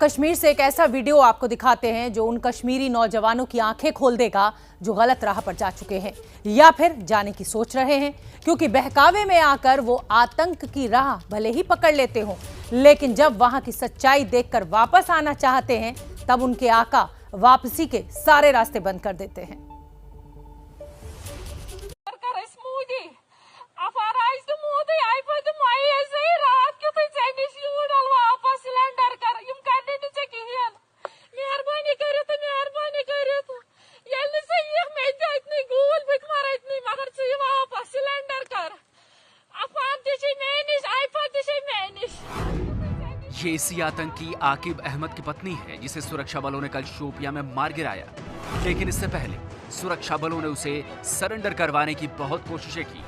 कश्मीर से एक ऐसा वीडियो आपको दिखाते हैं जो उन कश्मीरी नौजवानों की आंखें खोल देगा जो गलत राह पर जा चुके हैं या फिर जाने की सोच रहे हैं, क्योंकि बहकावे में आकर वो आतंक की राह भले ही पकड़ लेते हों, लेकिन जब वहां की सच्चाई देखकर वापस आना चाहते हैं तब उनके आका वापसी के सारे रास्ते बंद कर देते हैं। ये इसी आतंकी आकिब अहमद की पत्नी है जिसे सुरक्षा बलों ने कल शोपियां में मार गिराया, लेकिन इससे पहले सुरक्षा बलों ने उसे सरेंडर करवाने की बहुत कोशिशें की।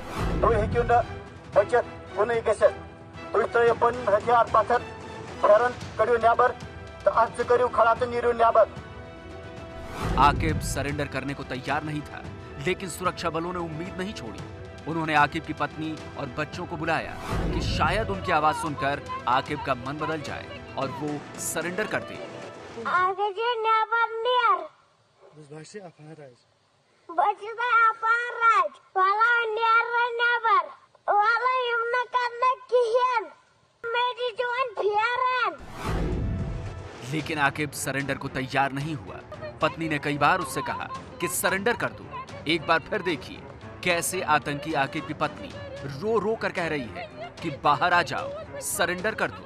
आकिब सरेंडर करने को तैयार नहीं था, लेकिन सुरक्षा बलों ने उम्मीद नहीं छोड़ी। उन्होंने आकिब की पत्नी और बच्चों को बुलाया कि शायद उनकी आवाज सुनकर आकिब का मन बदल जाए और वो सरेंडर कर दे। लेकिन आकिब सरेंडर को तैयार नहीं हुआ। पत्नी ने कई बार उससे कहा कि सरेंडर कर दो। एक बार फिर देखिए कैसे आतंकी आकिब की पत्नी रो रो कर कह रही है कि बाहर आ जाओ, सरेंडर कर दो।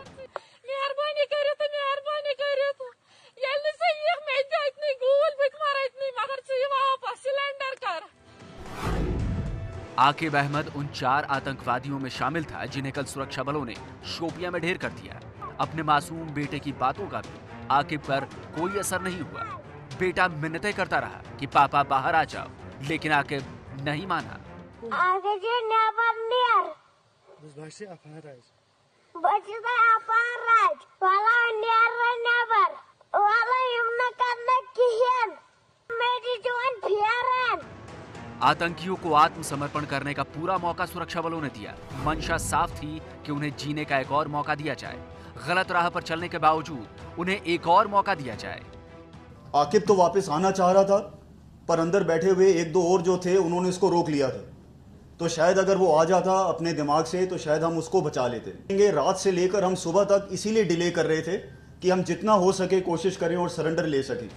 आकिब अहमद उन 4 आतंकवादियों में शामिल था जिन्हें कल सुरक्षा बलों ने शोपियां में ढेर कर दिया। अपने मासूम बेटे की बातों का भी आकिब पर कोई असर नहीं हुआ। बेटा मिन्नतें करता रहा कि पापा बाहर आ जाओ, लेकिन आकिब नहीं माना। आतंकियों को आत्मसमर्पण करने का पूरा मौका सुरक्षा बलों ने दिया। मंशा साफ थी कि उन्हें जीने का एक और मौका दिया जाए। गलत राह पर चलने के बावजूद उन्हें एक और मौका दिया जाए। आकिब तो वापस आना चाह रहा था, पर अंदर बैठे हुए 1-2 और जो थे उन्होंने इसको रोक लिया था। तो शायद अगर वो आ जाता अपने दिमाग से तो शायद हम उसको बचा लेते। रात से लेकर हम सुबह तक इसीलिए डिले कर रहे थे कि हम जितना हो सके कोशिश करें और सरेंडर ले सकें।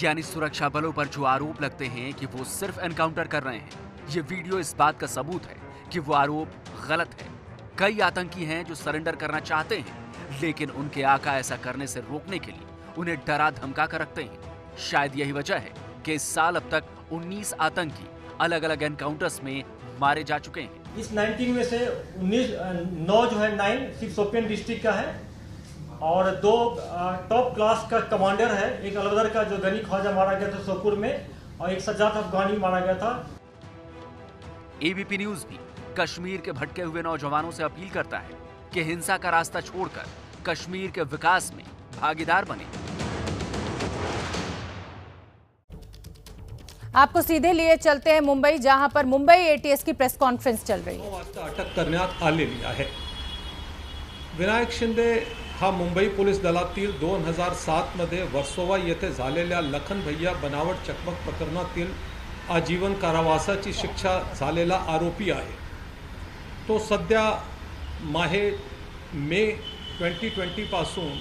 यानी सुरक्षा बलों पर जो आरोप लगते हैं कि वो सिर्फ एनकाउंटर कर रहे हैं, ये वीडियो इस बात का सबूत है कि वो आरोप गलत है। कई आतंकी हैं जो सरेंडर करना चाहते हैं, लेकिन उनके आका ऐसा करने से रोकने के लिए उन्हें डरा धमका कर रखते हैं। शायद यही वजह है कि इस साल अब तक 19 आतंकी अलग अलग एनकाउंटर्स में मारे जा चुके हैं। इस 19 में से 9 जो है 9 सिर्फ शोपियां डिस्ट्रिक्ट का है और 2 टॉप क्लास का कमांडर है। एक अलवदर का जो गनी ख्वाजा मारा गया था सोपुर में, और एक सज्जाद अफगानी मारा गया था। एबीपी न्यूज भी कश्मीर के भटके हुए नौजवानों से अपील करता है कि हिंसा का रास्ता छोड़कर कश्मीर के विकास में भागीदार बने। आपको सीधे लिए चलते हैं मुंबई, जहां पर मुंबई एटीएस की प्रेस कॉन्फ्रेंस चल रही है। अटक करण्यात आलेली आहे। विनायक शिंदे हा मुंबई पोलीस दलातील 2007 मध्ये वर्सोवा येथे झालेल्या लखन भैया बनावट चकमक प्रकरणातील आजीवन कारावासाची शिक्षा झालेला आरोपी आहे। तो सध्या मे 2020 पासून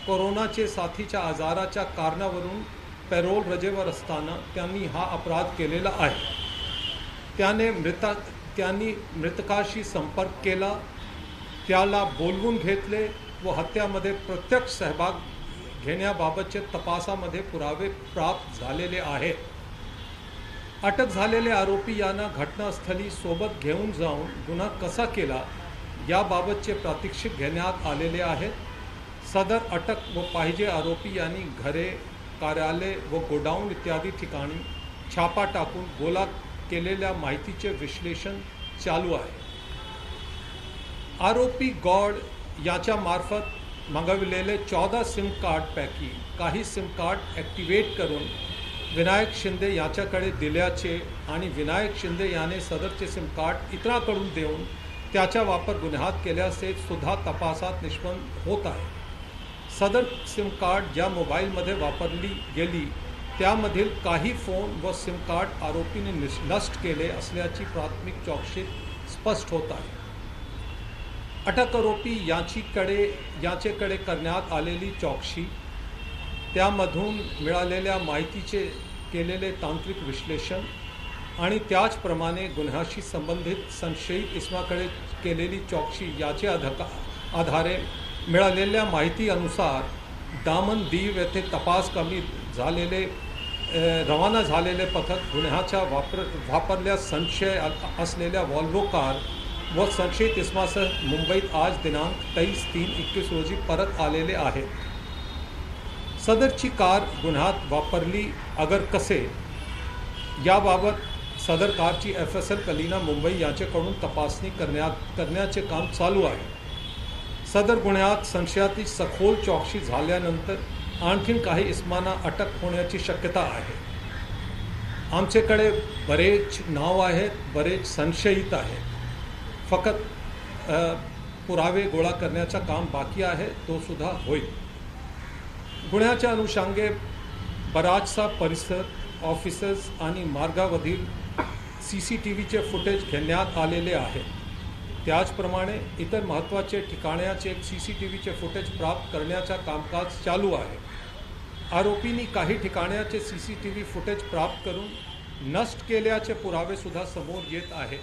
कोरोनाचे साथीच्या आजाराच्या कारणावरून पॅरोल रजेवर असताना त्यांनी हा अपराध केलेला आहे। त्यांनी मृतकाशी संपर्क केला, त्याला बोलवून घेतले व हत्यामध्ये प्रत्यक्ष सहभाग घेण्याबाबतचे तपासामध्ये पुरावे प्राप्त झालेले आहेत। अटक झालेले आरोपी यांना घटनास्थळी सोबत घेऊन जाऊन गुन्हा कसा केला याबाबतचे प्रात्यक्षिक घेण्यात आलेले आहेत। सदर अटक व पाहिजे आरोपी यांनी घरे, कार्यालय व गोडाऊन इत्यादी ठिकाणी छापा टाकून गोळा केलेल्या माहितीचे विश्लेषण चालू आहे। आरोपी गॉड याच्या मार्फत मागविलेले 14 सिम कार्ड पैकी काही सिम कार्ड ॲक्टिवेट करून विनायक शिंदे याच्याकडे दिल्याचे आणि विनायक शिंदे याने सदरचे सिम कार्ड इतरांकडून देऊन त्याचा वापर गुन्ह्यात केल्याचे सुद्धा तपासात निष्पन्न होत आहे। सदर सिम कार्ड ज्या मोबाईलमध्ये वापरली गेली त्यामधील काही फोन व सिम कार्ड आरोपीने नष्ट केले असल्याची प्राथमिक चौकशीत स्पष्ट होत आहे. अटक आरोपी याचेकडे करण्यात आलेली चौकशी, त्यामधून मिळालेल्या माहितीचे केलेले तांत्रिक विश्लेषण आणि त्याचप्रमाणे गुन्ह्याशी संबंधित संशयित इसमाकडे केलेली चौकशी याचे आधारे मिळालेल्या माहिती अनुसार दामन दीव येथे तपास कमी झालेले रवाना झालेले पथक गुन्ह्याच्या वापरल्या संशय असलेल्या वॉल्वो कार व संशयित इसमासह मुंबईत आज दिनांक 23/3/21 रोजी परत आलेले आहेत. सदरची कार गुन्ह्यात वापरली अगर कसे याबाबत सदर कारची FSL कलिना मुंबई यांच्याकडून तपासणी करण्याचे काम चालू आहे. सदर गुन्ह्यात संशयाची सखोल चौकशी झाल्यानंतर आणखीन काही इसमांना अटक होण्याची शक्यता आहे. आमच्याकडे बरेच नाव आहेत, बरेच संशयित आहेत. फक्त पुरावे गोळा करण्याचं काम बाकी आहे, तो सुद्धा होईल. गुन्ह्याच्या अनुषंगे बराचसा परिसर, ऑफिसेस आणि मार्गावरील CCTVचे फुटेज घेण्यात आलेले आहे. त्याचप्रमाणे इतर महत्त्वाचे ठिकाणाचे CCTVचे फुटेज प्राप्त करण्याचा कामकाज चालू आहे. आरोपींनी काही ठिकाणाचे CCTV फुटेज प्राप्त करून नष्ट केल्याचे पुरावे सुद्धा समोर येत आहेत.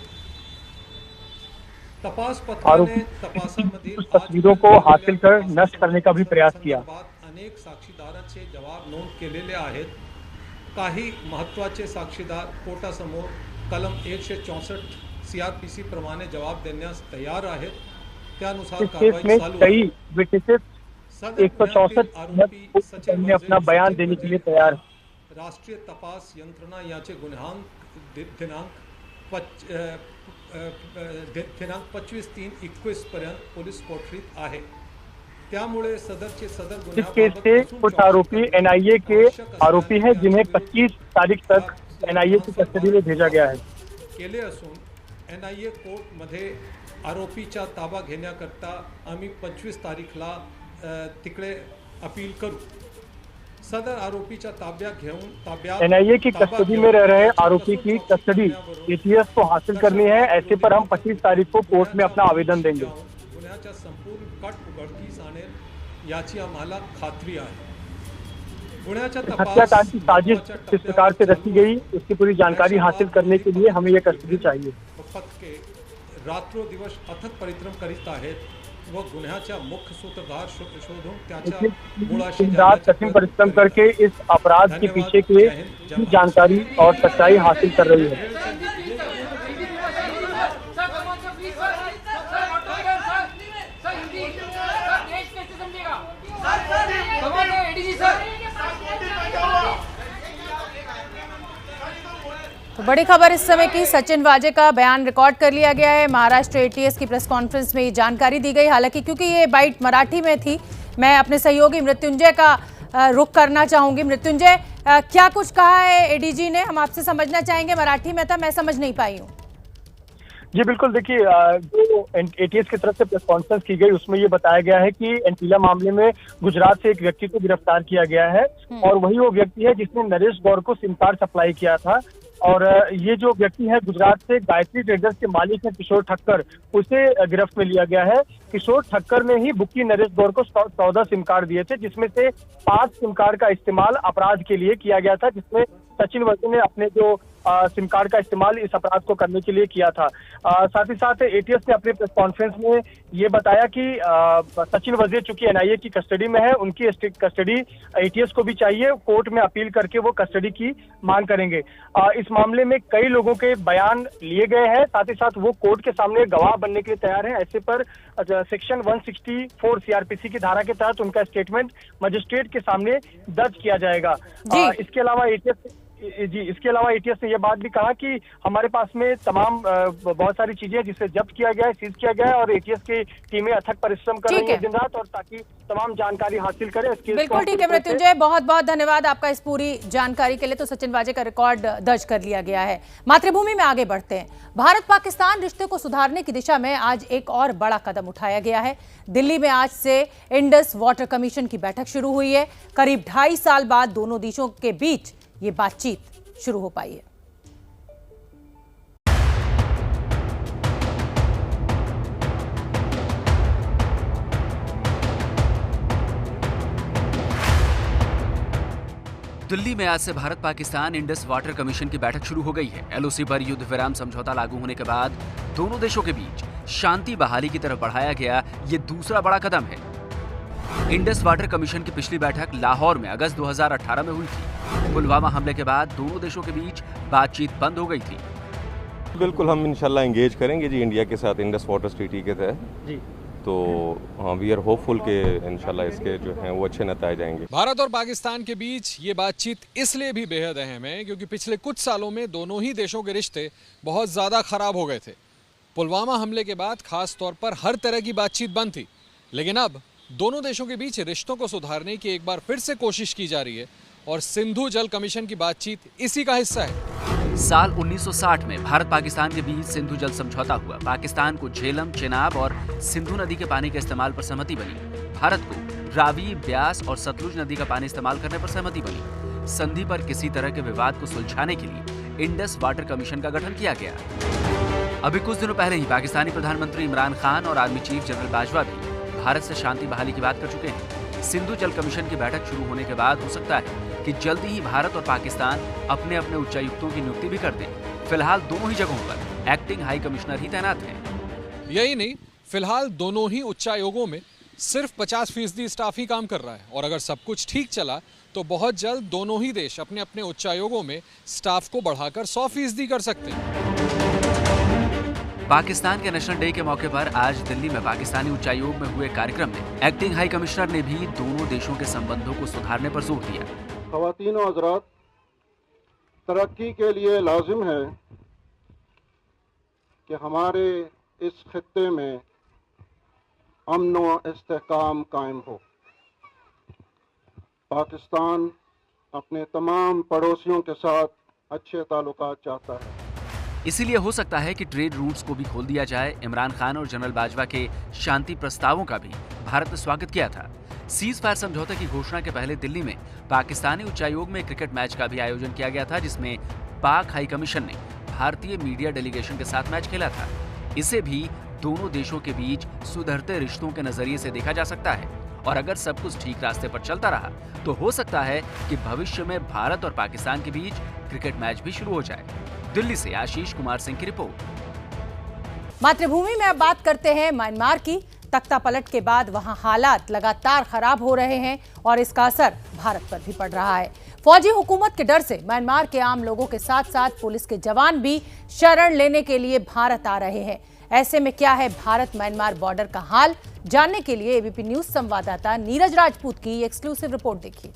तपास पथकाने तपासामधील तस्वीरों को हासिल कर नष्ट करने का भी प्रयास किया. अनेक साक्षीदारांचे जबाब नोंद केलेले आहेत. काही महत्त्वाचे साक्षीदार कोर्टासमोर कलम 164 CRPC प्रमाणे जवाब देण्यास तैयार आहेत. त्यानुसार कारवाई चालू है. कई विटनेसेस 164 में अपना बयान देने के लिए तैयार. राष्ट्रीय तपास यंत्रणा याचे दिनांक 25/3/21 पर्यंत पोलीस कोठडीत आहे. त्यामुळे इस केस से कुछ आरोपी NIA के आरोपी हैं जिन्हें 25 तारीख तक NIA की कस्टडी में भेजा गया है. केले असून NIA कोर्टमध्ये आरोपीचा ताबा घेण्याकरता आम्ही 25 तारीखला तिकडे अपील करू. सदर आरोपीचा ताब्यात NIA की कस्टडी में रह रहे आरोपी की कस्टडी ATS को हासिल करनी है. ऐसे पर हम 25 तारीख को कोर्ट में अपना आवेदन देंगे. गुन्ह्याच्या संपूर्ण कट उघडकीस आणेल याची आम्हाला खात्री आहे. हत्याकांड की साजिश किस प्रकार से रची गई उसकी पूरी जानकारी हासिल करने के लिए हमें ये कस्टडी चाहिए. के रात्रो दिवस अथक परिश्रम करीत आहेत व गुन्ह्याच्या मुख्य सूत्रधार शोधून त्याच्या मुळाशी रात कठिन परिश्रम करके इस अपराध के पीछे की जानकारी और सच्चाई हासिल कर रही है. तो बड़ी खबर इस समय की, सचिन वाजे का बयान रिकॉर्ड कर लिया गया है. महाराष्ट्र ATS की प्रेस कॉन्फ्रेंस में ये जानकारी दी गई. हालांकि क्योंकि ये बाइट मराठी में थी, मैं अपने सहयोगी मृत्युंजय का रुख करना चाहूंगी. मृत्युंजय, क्या कुछ कहा है ADG ने, हम आपसे समझना चाहेंगे. मराठी में था, मैं समझ नहीं पाई हूँ. जी बिल्कुल, देखिए जो ATS की तरफ से प्रेस कॉन्फ्रेंस की गई उसमें ये बताया गया है कि एंटीला मामले में गुजरात से एक व्यक्ति को गिरफ्तार किया गया है और वही वो व्यक्ति है जिसने नरेश गौर को सिम कार्ड सप्लाई किया था. और ये जो व्यक्ति है गुजरात से गायत्री ट्रेडर्स के मालिक है किशोर ठक्कर, उसे गिरफ्त में लिया गया है. किशोर ठक्कर ने ही बुकी नरेश गौर को 14 सिम कार्ड दिए थे, जिसमें से 5 सिम कार्ड का इस्तेमाल अपराध के लिए किया गया था, जिसमें सचिन वाजे ने अपने जो सिम कार्ड का इस्तेमाल इस अपराध को करने के लिए किया था. साथ ही साथ ATS ने अपने प्रेस कॉन्फ्रेंस में ये बताया कि सचिन वजीर चूंकि NIA की कस्टडी में है, उनकी कस्टडी ATS को भी चाहिए. कोर्ट में अपील करके वो कस्टडी की मांग करेंगे. इस मामले में कई लोगों के बयान लिए गए हैं. साथ ही साथ वो कोर्ट के सामने गवाह बनने के लिए तैयार है. ऐसे पर सेक्शन 164 CRPC की धारा के तहत उनका स्टेटमेंट मजिस्ट्रेट के सामने दर्ज किया जाएगा. इसके अलावा जी, इसके अलावा एटीएस ने यह बात भी कहा कि हमारे पास में तमाम बहुत सारी चीजें जिसे जब्त किया गया है, सीज किया गया है और एटीएस की टीमें अथक परिश्रम कर रही है दिन रात और ताकि तमाम जानकारी हासिल करें। बिल्कुल ठीक है मृत्युंजय, बहुत बहुत धन्यवाद आपका इस पूरी जानकारी के लिए। तो सचिन वाजे का रिकॉर्ड दर्ज कर लिया गया है। मातृभूमि में आगे बढ़ते हैं। भारत पाकिस्तान रिश्ते को सुधारने की दिशा में आज एक और बड़ा कदम उठाया गया है। दिल्ली में आज से इंडस वाटर कमीशन की बैठक शुरू हुई है। करीब 2.5 साल बाद दोनों देशों के बीच ये बातचीत शुरू हो पाई है। दिल्ली में आज से Bharat Pakistan Indus water commission की बैठक शुरू हो गई है। एलओसी पर युद्ध विराम समझौता लागू होने के बाद दोनों देशों के बीच शांति बहाली की तरफ बढ़ाया गया ये दूसरा बड़ा कदम है। इंडस वाटर कमीशन की पिछली बैठक लाहौर में अगस्त 2018 में हुई थी। पुलवामा हमले के बाद दोनों देशों के बीच बातचीत बंद हो गई थी। बिल्कुल, हम इंशाल्लाह एंगेज करेंगे जी इंडिया के साथ इंडस वाटर ट्रीटी के तहत जी। तो हाँ, वी आर होपफुल के इंशाल्लाह इसके जो हैं वो अच्छे नतीजे आएंगे। भारत और पाकिस्तान के बीच ये बातचीत इसलिए भी बेहद अहम है क्योंकि पिछले कुछ सालों में दोनों ही देशों के रिश्ते बहुत ज़्यादा खराब हो गए थे। पुलवामा हमले के बाद खास तौर पर हर तरह की बातचीत बंद थी, लेकिन अब दोनों देशों के बीच रिश्तों को सुधारने की एक बार फिर से कोशिश की जा रही है और सिंधु जल कमीशन की बातचीत इसी का हिस्सा है। साल 1960 में भारत पाकिस्तान के बीच सिंधु जल समझौता हुआ। पाकिस्तान को झेलम, चेनाब और सिंधु नदी के पानी के इस्तेमाल पर सहमति बनी। भारत को रावी, ब्यास और सतलुज नदी का पानी इस्तेमाल करने पर सहमति बनी। संधि पर किसी तरह के विवाद को सुलझाने के लिए इंडस वाटर कमीशन का गठन किया गया। अभी कुछ दिनों पहले ही पाकिस्तानी प्रधानमंत्री इमरान खान और आर्मी चीफ जनरल बाजवा भी भारत से शांति बहाली की बात कर चुके हैं। सिंधु जल कमीशन की बैठक शुरू होने के बाद हो सकता है कि जल्दी ही भारत और पाकिस्तान अपने अपने उच्चायुक्तों की नियुक्ति भी कर दें। फिलहाल दोनों ही जगहों पर एक्टिंग हाई कमिश्नर ही तैनात हैं। यही नहीं, फिलहाल दोनों ही उच्चायोगों में सिर्फ 50% स्टाफ ही काम कर रहा है और अगर सब कुछ ठीक चला तो बहुत जल्द दोनों ही देश अपने अपने उच्चायोगों में स्टाफ को बढ़ाकर 100% कर सकते हैं। पाकिस्तान के नेशनल डे के मौके पर आज दिल्ली में पाकिस्तानी उच्चायोग में हुए कार्यक्रम में एक्टिंग हाई कमिश्नर ने भी दोनों देशों के संबंधों को सुधारने पर जोर दिया। ख़वातीन और हज़रात, तरक्की के लिए लाजिम है कि हमारे इस खित्ते में अमन व इस्तेहकाम कायम हो। पाकिस्तान अपने तमाम पड़ोसियों के साथ अच्छे ताल्लुकात चाहता है। इसीलिए हो सकता है कि ट्रेड रूट्स को भी खोल दिया जाए। इमरान खान और जनरल बाजवा के शांति प्रस्तावों का भी भारत ने स्वागत किया था। सीज फायर समझौते की घोषणा के पहले दिल्ली में पाकिस्तानी उच्चायोग में क्रिकेट मैच का भी आयोजन किया गया था, जिसमें पाक हाई कमीशन ने भारतीय मीडिया डेलीगेशन के साथ मैच खेला था। इसे भी दोनों देशों के बीच सुधरते रिश्तों के नजरिए से देखा जा सकता है और अगर सब कुछ ठीक रास्ते पर चलता रहा तो हो सकता है कि भविष्य में भारत और पाकिस्तान के बीच क्रिकेट मैच भी शुरू हो जाए। दिल्ली से आशीष कुमार सिंह की रिपोर्ट। मातृभूमि में अब बात करते हैं म्यांमार की। तख्ता पलट के बाद वहां हालात लगातार खराब हो रहे हैं और इसका असर भारत पर भी पड़ रहा है। फौजी हुकूमत के डर से म्यांमार के आम लोगों के साथ साथ पुलिस के जवान भी शरण लेने के लिए भारत आ रहे हैं। ऐसे में क्या है भारत म्यांमार बॉर्डर का हाल, जानने के लिए एबीपी न्यूज संवाददाता नीरज राजपूत की एक्सक्लूसिव रिपोर्ट देखिए।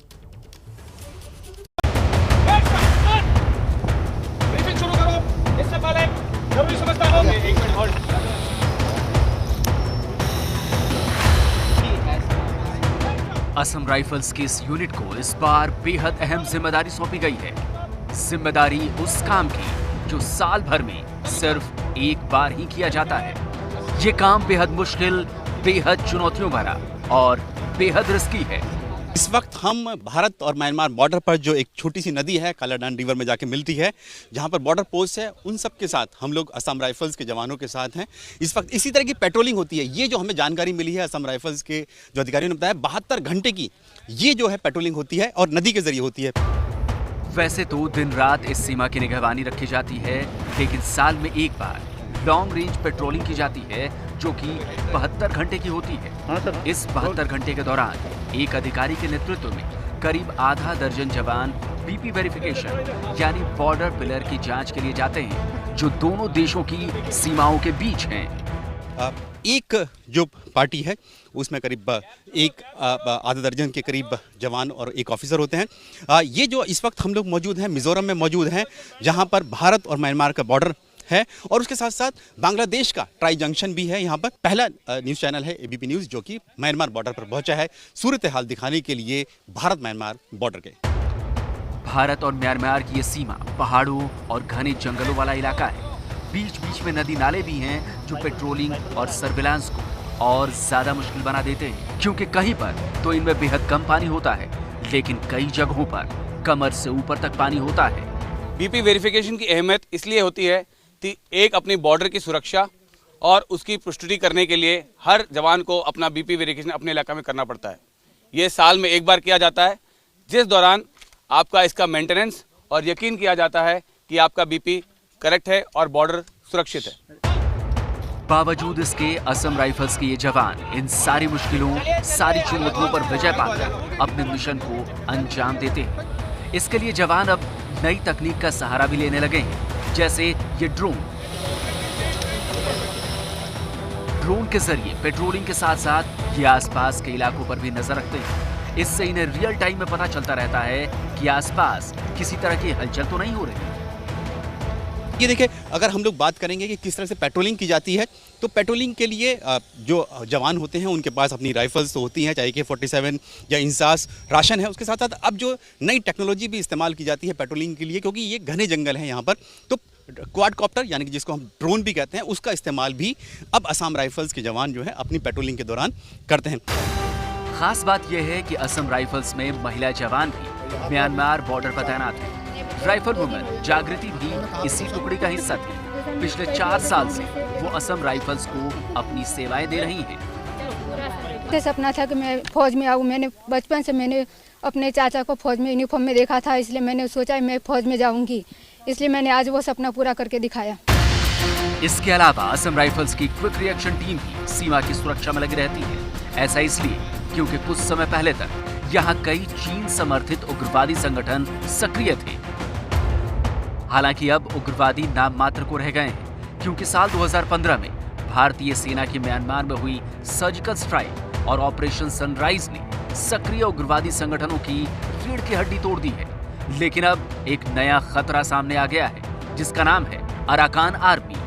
असम राइफल्स की इस यूनिट को इस बार बेहद अहम जिम्मेदारी सौंपी गई है। जिम्मेदारी उस काम की जो साल भर में सिर्फ एक बार ही किया जाता है। ये काम बेहद मुश्किल, बेहद चुनौतियों भरा और बेहद रिस्की है। इस वक्त हम भारत और म्यांमार बॉर्डर पर जो एक छोटी सी नदी है कालाडान रिवर में जाके मिलती है, जहां पर बॉर्डर पोस्ट है, उन सब के साथ हम लोग असम राइफल्स के जवानों के साथ हैं। इस वक्त इसी तरह की पेट्रोलिंग होती है। ये जो हमें जानकारी मिली है असम राइफल्स के जो अधिकारियों ने बताया, 72 घंटे की ये जो है पेट्रोलिंग होती है और नदी के जरिए होती है। वैसे तो दिन रात इस सीमा की निगरानी रखी जाती है, लेकिन साल में एक बार लॉन्ग रेंज पेट्रोलिंग की जाती है जो कि 72 घंटे की होती है। इस 72 घंटे के दौरान एक अधिकारी के नेतृत्व में करीब आधा दर्जन जवान बीपी वेरिफिकेशन यानी बॉर्डर पिलर की जांच के लिए जाते हैं, जो दोनों देशों की सीमाओं के बीच हैं। एक जो पार्टी है उसमें करीब एक आधा दर्जन के करीब जवान और एक ऑफिसर होते हैं। ये जो इस वक्त हम लोग मौजूद हैं मिजोरम में मौजूद हैं, जहां पर भारत और म्यांमार का बॉर्डर है और उसके साथ साथ बांग्लादेश का ट्राई जंक्शन भी है। यहाँ पर पहला न्यूज़ चैनल है एबीपी न्यूज़, जो कि म्यांमार बॉर्डर पर पहुंचा है सूरत हाल दिखाने के लिए भारत म्यांमार बॉर्डर के। भारत और म्यांमार की ये सीमा पहाड़ों और घने जंगलों वाला इलाका है। बीच बीच में नदी नाले भी हैं जो पेट्रोलिंग और सर्विलांस को और ज्यादा मुश्किल बना देते हैं, क्योंकि कहीं पर तो इनमें बेहद कम पानी होता है, लेकिन कई जगहों पर कमर से ऊपर तक पानी होता है। बीपी वेरिफिकेशन की अहमियत इसलिए होती है कि एक अपनी बॉर्डर की सुरक्षा और उसकी पुष्टि करने के लिए हर जवान को अपना बीपी वेरिफिकेशन अपने इलाका में करना पड़ता है। ये साल में एक बार किया जाता है, जिस दौरान आपका इसका मेंटेनेंस और यकीन किया जाता है कि आपका बीपी करेक्ट है और बॉर्डर सुरक्षित है। बावजूद इसके असम राइफल्स के ये जवान इन सारी मुश्किलों, सारी चुनौतियों पर विजय पाकर अपने मिशन को अंजाम देते हैं। इसके लिए जवान अब नई तकनीक का सहारा भी लेने लगे हैं, जैसे ये ड्रोन के जरिए पेट्रोलिंग के साथ साथ ये आसपास के इलाकों पर भी नजर रखते हैं। इससे इन्हें रियल टाइम में पता चलता रहता है कि आसपास किसी तरह की हलचल तो नहीं हो रही। ये देखिए, अगर हम लोग बात करेंगे कि किस तरह से पेट्रोलिंग की जाती है, तो पेट्रोलिंग के लिए जो जवान होते हैं उनके पास अपनी राइफल्स तो होती हैं, चाहे AK-47 या इंसास, राशन है। उसके साथ साथ अब जो नई टेक्नोलॉजी भी इस्तेमाल की जाती है पेट्रोलिंग के लिए, क्योंकि ये घने जंगल हैं यहाँ पर, तो क्वाडकॉप्टर यानी कि जिसको हम ड्रोन भी कहते हैं, उसका इस्तेमाल भी अब असम राइफल्स के जवान जो है अपनी पेट्रोलिंग के दौरान करते हैं। खास बात यह है कि असम राइफल्स में महिला जवान भी म्यांमार बॉर्डर पर तैनात है। राइफल वुमेन जागृति भी इसी टुकड़ी का हिस्सा थी। पिछले 4 साल से वो असम राइफल्स को अपनी सेवाएं दे रही हैं। सपना था कि मैं फौज में आऊँ। मैंने बचपन से मैंने अपने चाचा को फौज में यूनिफॉर्म में देखा था, इसलिए मैंने सोचा मैं फौज में जाऊंगी, इसलिए मैंने आज वो सपना पूरा करके दिखाया। इसके अलावा असम राइफल्स की क्विक रिएक्शन टीम भी सीमा की सुरक्षा में लगी रहती है। ऐसा इसलिए क्योंकि कुछ समय पहले तक यहाँ कई चीन समर्थित उग्रवादी संगठन सक्रिय थे। हालांकि अब उग्रवादी नाम मात्र को रह गए हैं, क्योंकि साल 2015 में भारतीय सेना की म्यांमार में हुई सर्जिकल स्ट्राइक और ऑपरेशन सनराइज ने सक्रिय उग्रवादी संगठनों की रीढ़ की हड्डी तोड़ दी है। लेकिन अब एक नया खतरा सामने आ गया है, जिसका नाम है अराकान आर्मी।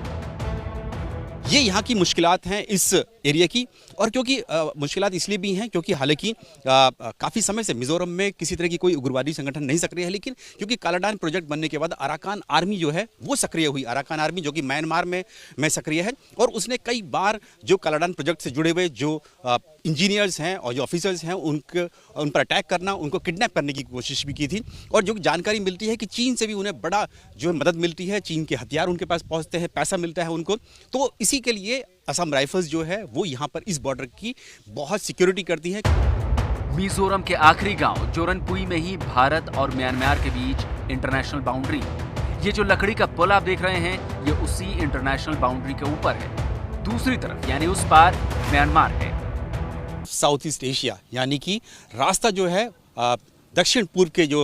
ये यहाँ की मुश्किलात हैं इस एरिया की, और क्योंकि मुश्किलात इसलिए भी हैं क्योंकि हालांकि काफ़ी समय से मिजोरम में किसी तरह की कोई उग्रवादी संगठन नहीं सक्रिय है, लेकिन क्योंकि कालाडान प्रोजेक्ट बनने के बाद अराकान आर्मी जो है वो सक्रिय हुई। अराकान आर्मी जो कि म्यांमार में सक्रिय है, और उसने कई बार जो कालाडान प्रोजेक्ट से जुड़े हुए जो इंजीनियर्स हैं और जो ऑफिसर्स हैं उन पर अटैक करना, उनको किडनैप करने की कोशिश भी की थी। और जो जानकारी मिलती है कि चीन से भी उन्हें बड़ा जो है मदद मिलती है, चीन के हथियार उनके पास पहुँचते हैं, पैसा मिलता है उनको। तो इसी के लिए असम राइफल्स जो है वो यहाँ पर इस बॉर्डर की बहुत सिक्योरिटी करती है। मिजोरम के आखिरी गांव जोरनपुई में ही भारत और म्यांमार के बीच इंटरनेशनल बाउंड्री। ये जो लकड़ी का पुल आप देख रहे हैं, ये उसी इंटरनेशनल बाउंड्री के ऊपर है। दूसरी तरफ यानी उस पार म्यांमार है। साउथ ईस्ट एशिया यानी कि रास्ता जो है दक्षिण पूर्व के जो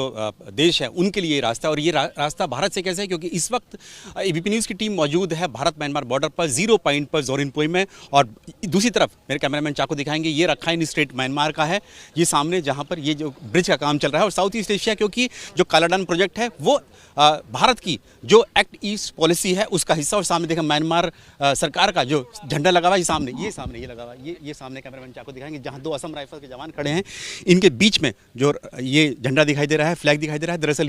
देश हैं उनके लिए रास्ता, और ये रास्ता भारत से कैसे है, क्योंकि इस वक्त एबीपी न्यूज़ की टीम मौजूद है भारत म्यांमार बॉर्डर पर 0 पॉइंट पर जोरनपुई में, और दूसरी तरफ मेरे कैमरामैन चाको दिखाएंगे, ये रखाइन स्टेट म्यांमार का है, ये सामने जहां पर ये जो ब्रिज का काम चल रहा है। और साउथ ईस्ट एशिया क्योंकि जो कालाडान प्रोजेक्ट है वो भारत की जो एक्ट ईस्ट पॉलिसी है उसका हिस्सा, और सामने देखा म्यांमार सरकार का जो झंडा लगा हुआ है, सामने ये लगा हुआ है, ये सामने कैमरामैन चाको दिखाएंगे, जहाँ 2 असम राइफल के जवान खड़े हैं, इनके बीच में जो ये झंडा दिखाई दे रहा है, फ्लैग दिखाई दे रहा है, दरअसल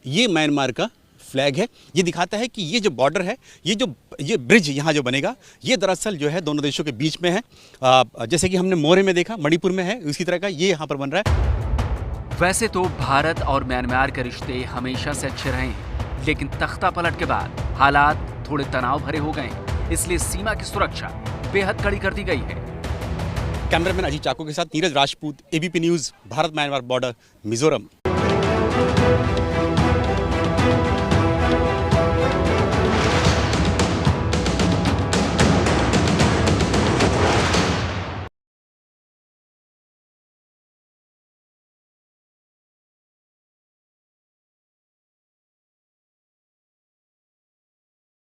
ये म्यांमार का फ्लैग है। ये दिखाता है कि ये जो बॉर्डर है, ये ब्रिज यहाँ जो बनेगा, ये दरअसल जो है दोनों देशों के बीच में है। जैसे कि हमने मोरे में देखा, मणिपुर में है, उसी तरह का ये यहाँ पर बन रहा है। वैसे तो भारत और म्यांमार के रिश्ते हमेशा से अच्छे रहे हैं, लेकिन तख्ता पलट के बाद हालात थोड़े तनाव भरे हो गए हैं, इसलिए सीमा की सुरक्षा बेहद कड़ी कर दी गई है। कैमरामैन अजीत चाको के साथ Neeraj Rajput, ABP news, Bharat Myanmar border, Mizoram.